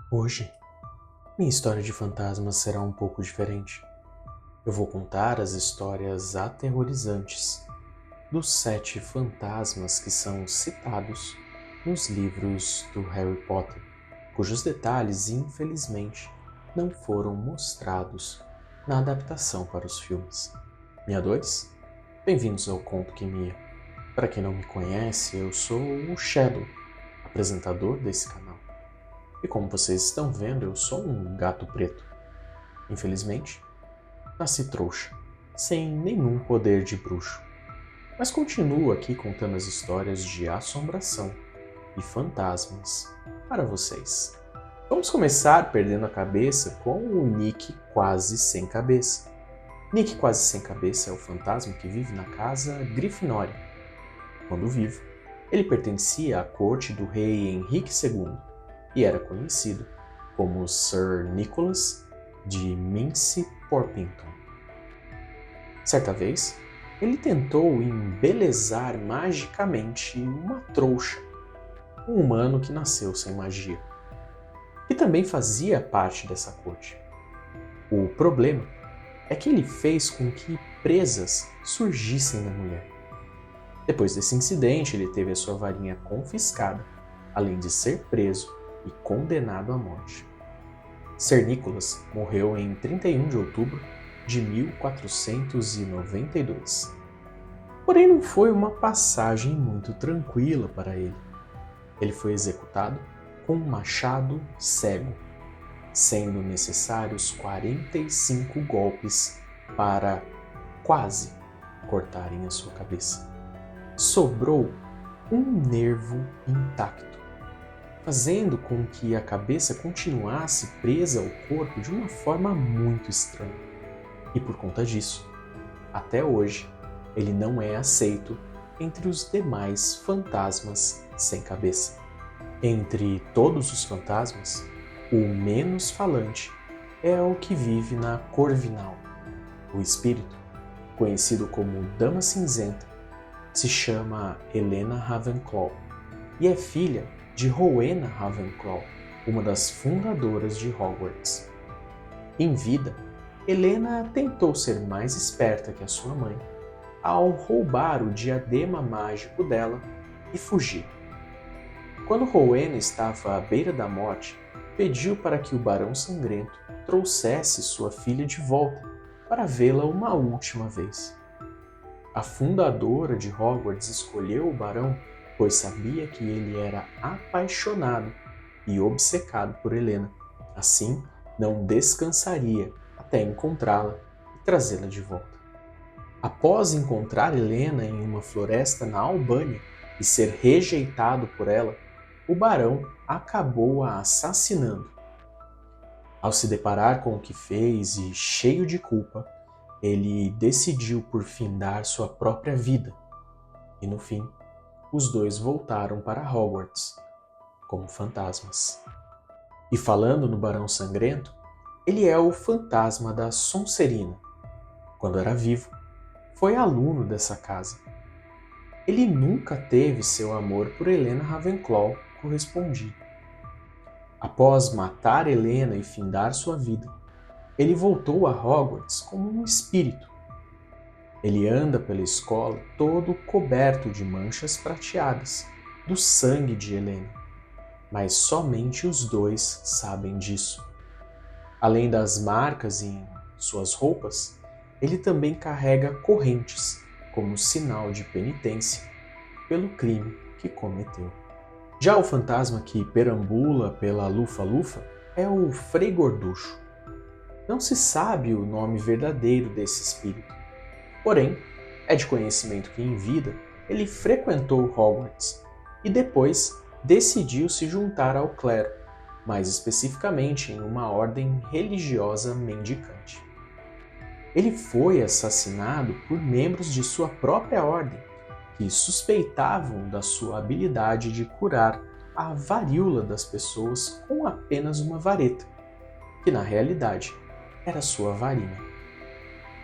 Hoje, minha história de fantasmas será um pouco diferente. Eu vou contar as histórias aterrorizantes dos 7 fantasmas que são citados nos livros do Harry Potter, cujos detalhes, infelizmente, não foram mostrados na adaptação para os filmes. Minha 2, bem-vindos ao Conto que Mia. Para quem não me conhece, eu sou o Shadow, apresentador desse canal. E como vocês estão vendo, eu sou um gato preto. Infelizmente, nasci trouxa, sem nenhum poder de bruxo. Mas continuo aqui contando as histórias de assombração e fantasmas para vocês. Vamos começar perdendo a cabeça com o Nick quase sem cabeça. Nick quase sem cabeça é o fantasma que vive na casa Grifinória. Quando vivo, ele pertencia à corte do rei Henrique II e era conhecido como Sir Nicholas de Mince Porpington. Certa vez, ele tentou embelezar magicamente uma trouxa, um humano que nasceu sem magia, que também fazia parte dessa corte. O problema é que ele fez com que presas surgissem na mulher. Depois desse incidente, ele teve a sua varinha confiscada, além de ser preso e condenado à morte. Sir Nicholas morreu em 31 de outubro de 1492. Porém, não foi uma passagem muito tranquila para ele. Ele foi executado com um machado cego, sendo necessários 45 golpes para quase cortarem a sua cabeça. Sobrou um nervo intacto, fazendo com que a cabeça continuasse presa ao corpo de uma forma muito estranha. E por conta disso, até hoje, ele não é aceito entre os demais fantasmas sem cabeça. Entre todos os fantasmas, o menos falante é o que vive na Corvinal. O espírito, conhecido como Dama Cinzenta, se chama Helena Ravenclaw e é filha de Rowena Ravenclaw, uma das fundadoras de Hogwarts. Em vida, Helena tentou ser mais esperta que a sua mãe ao roubar o diadema mágico dela e fugir. Quando Rowena estava à beira da morte, pediu para que o Barão Sangrento trouxesse sua filha de volta para vê-la uma última vez. A fundadora de Hogwarts escolheu o Barão pois sabia que ele era apaixonado e obcecado por Helena. Assim, não descansaria até encontrá-la e trazê-la de volta. Após encontrar Helena em uma floresta na Albânia e ser rejeitado por ela, o barão acabou a assassinando. Ao se deparar com o que fez e cheio de culpa, ele decidiu por findar sua própria vida. E no fim, os dois voltaram para Hogwarts como fantasmas. E falando no Barão Sangrento, ele é o fantasma da Sonserina. Quando era vivo, foi aluno dessa casa. Ele nunca teve seu amor por Helena Ravenclaw correspondido. Após matar Helena e findar sua vida, ele voltou a Hogwarts como um espírito. Ele anda pela escola todo coberto de manchas prateadas, do sangue de Helena, mas somente os dois sabem disso. Além das marcas em suas roupas, ele também carrega correntes como sinal de penitência pelo crime que cometeu. Já o fantasma que perambula pela Lufa-Lufa é o Frei Gorducho. Não se sabe o nome verdadeiro desse espírito. Porém, é de conhecimento que em vida ele frequentou Hogwarts e depois decidiu se juntar ao clero, mais especificamente em uma ordem religiosa mendicante. Ele foi assassinado por membros de sua própria ordem, que suspeitavam da sua habilidade de curar a varíola das pessoas com apenas uma vareta, que na realidade era sua varinha.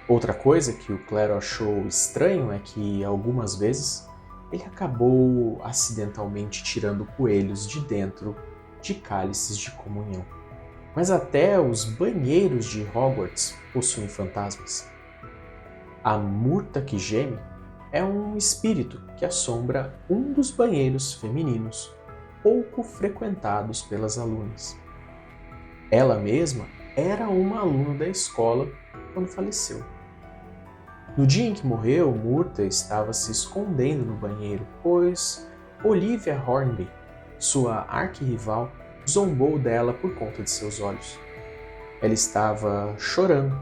Outra coisa que o clero achou estranho é que, algumas vezes, ele acabou acidentalmente tirando coelhos de dentro de cálices de comunhão. Mas até os banheiros de Hogwarts possuem fantasmas. A Murta que geme é um espírito que assombra um dos banheiros femininos, pouco frequentados pelas alunas. Ela mesma era uma aluna da escola quando faleceu. No dia em que morreu, Murta estava se escondendo no banheiro, pois Olivia Hornby, sua arquirrival, zombou dela por conta de seus olhos. Ela estava chorando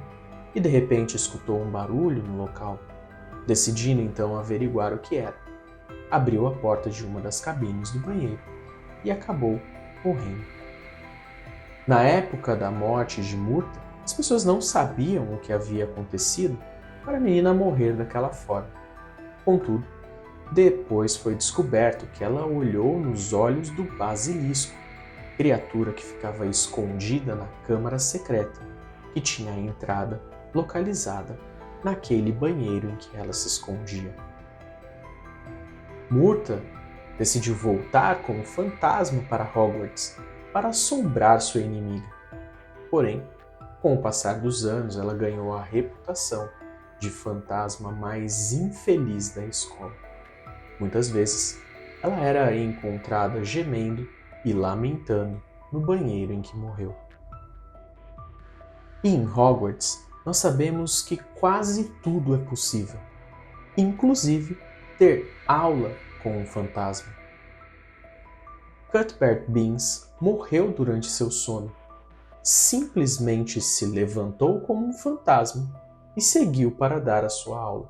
e de repente escutou um barulho no local. Decidindo então averiguar o que era, abriu a porta de uma das cabines do banheiro e acabou morrendo. Na época da morte de Murta, as pessoas não sabiam o que havia acontecido para a menina morrer daquela forma. Contudo, depois foi descoberto que ela olhou nos olhos do basilisco, criatura que ficava escondida na câmara secreta, que tinha a entrada localizada naquele banheiro em que ela se escondia. Murta decidiu voltar como fantasma para Hogwarts para assombrar sua inimiga. Porém, com o passar dos anos, ela ganhou a reputação de fantasma mais infeliz da escola. Muitas vezes, ela era encontrada gemendo e lamentando no banheiro em que morreu. E em Hogwarts, nós sabemos que quase tudo é possível, inclusive ter aula com um fantasma. Cuthbert Binns morreu durante seu sono. Simplesmente se levantou como um fantasma e seguiu para dar a sua aula.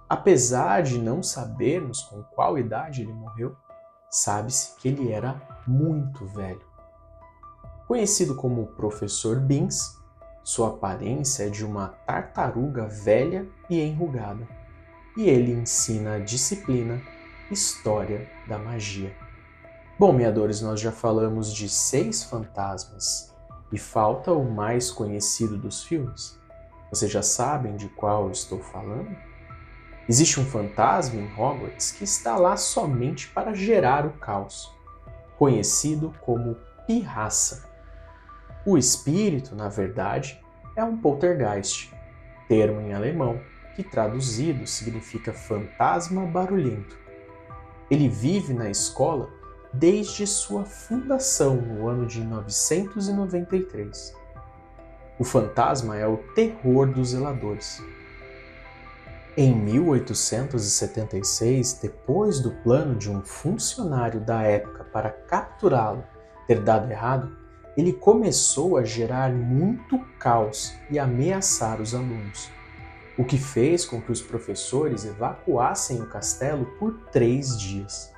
Apesar de não sabermos com qual idade ele morreu, sabe-se que ele era muito velho. Conhecido como Professor Binns, sua aparência é de uma tartaruga velha e enrugada, e ele ensina a disciplina História da Magia. Bom, meadores, nós já falamos de 6 fantasmas e falta o mais conhecido dos filmes. Vocês já sabem de qual eu estou falando? Existe um fantasma em Hogwarts que está lá somente para gerar o caos, conhecido como pirraça. O espírito, na verdade, é um poltergeist, termo em alemão que traduzido significa fantasma barulhento. Ele vive na escola desde sua fundação no ano de 993. O fantasma é o terror dos zeladores. Em 1876, depois do plano de um funcionário da época para capturá-lo ter dado errado, ele começou a gerar muito caos e ameaçar os alunos, o que fez com que os professores evacuassem o castelo por 3 dias.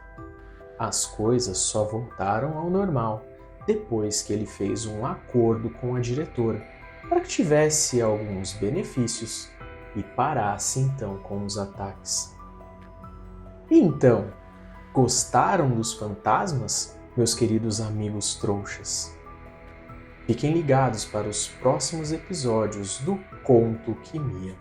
As coisas só voltaram ao normal depois que ele fez um acordo com a diretora para que tivesse alguns benefícios e parasse então com os ataques. E então, gostaram dos fantasmas, meus queridos amigos trouxas? Fiquem ligados para os próximos episódios do Conto Quimia.